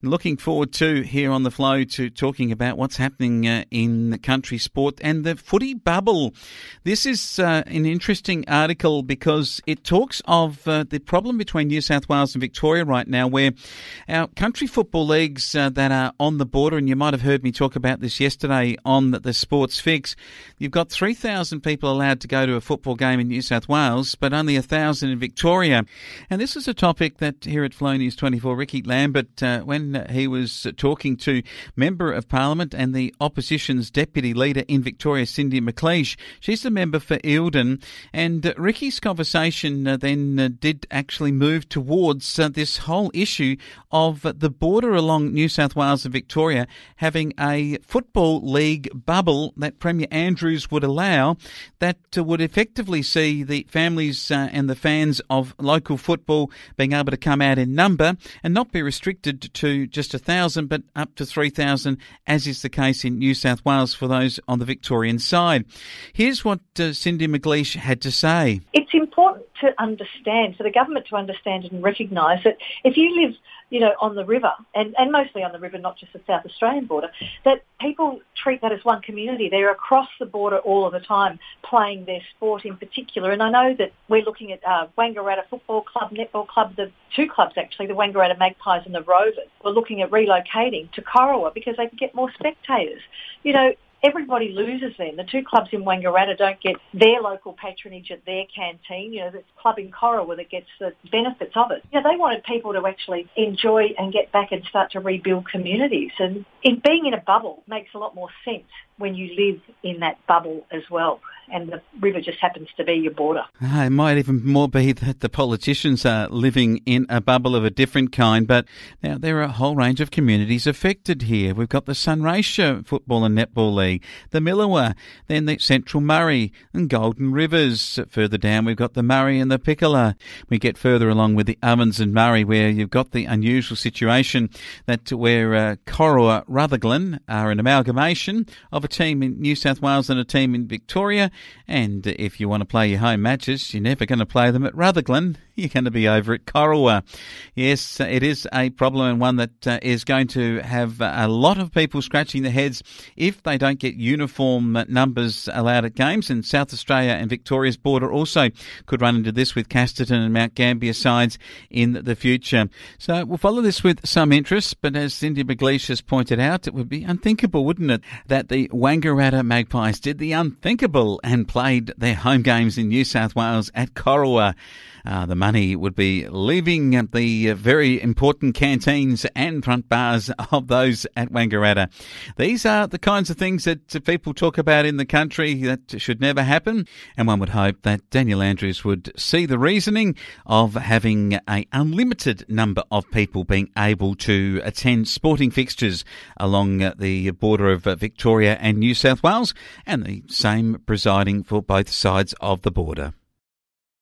Looking forward to here on The Flow to talking about what's happening in country sport and the footy bubble. This is an interesting article because it talks of the problem between New South Wales and Victoria right now, where our country football leagues that are on the border, and you might have heard me talk about this yesterday on the Sports Fix, you've got 3,000 people allowed to go to a football game in New South Wales, but only 1,000 in Victoria. And this is a topic that here at Flow News 24, Ricky Lambert, when he was talking to Member of Parliament and the Opposition's Deputy Leader in Victoria, Cindy McLeish. She's the member for Eildon. And Ricky's conversation then did actually move towards this whole issue of the border along New South Wales and Victoria having a football league bubble that Premier Andrews would allow that would effectively see the families and the fans of local football being able to come out in number and not be restricted to just 1,000 but up to 3,000, as is the case in New South Wales for those on the Victorian side. Here's what Cindy McLeish had to say. It's important to understand, for the government to understand and recognise that if you live, on the river, and mostly on the river, not just the South Australian border, that people treat that as one community. They're across the border all of the time playing their sport in particular. And I know that we're looking at Wangaratta Football Club, Netball Club, the two clubs actually, the Wangaratta Magpies and the Rovers. We're looking at relocating to Corowa because they can get more spectators. Everybody loses then. The two clubs in Wangaratta don't get their local patronage at their canteen. The club in Corowa that gets the benefits of it. They wanted people to actually enjoy and get back and start to rebuild communities. And being in a bubble makes a lot more sense when you live in that bubble as well. And the river just happens to be your border. It might even more be that the politicians are living in a bubble of a different kind. But now there are a whole range of communities affected here. We've got the Sunraysia Football and Netball League, the Millawa, then the Central Murray and Golden Rivers. Further down, we've got the Murray and the Piccola. We get further along with the Ovens and Murray, where you've got the unusual situation that where Corowa Rutherglen are an amalgamation of a team in New South Wales and a team in Victoria. And if you want to play your home matches, you're never going to play them at Rutherglen. You're going to be over at Corowa. Yes, it is a problem, and one that is going to have a lot of people scratching their heads if they don't get uniform numbers allowed at games. And South Australia and Victoria's border also could run into this with Casterton and Mount Gambier sides in the future. So we'll follow this with some interest, but as Cindy McLeish has pointed out, it would be unthinkable, wouldn't it, that the Wangaratta Magpies did the unthinkable and played their home games in New South Wales at Corowa. The money would be leaving the very important canteens and front bars of those at Wangaratta. These are the kinds of things that people talk about in the country that should never happen, and one would hope that Daniel Andrews would see the reasoning of having an unlimited number of people being able to attend sporting fixtures along the border of Victoria and New South Wales, and the same presiding for both sides of the border.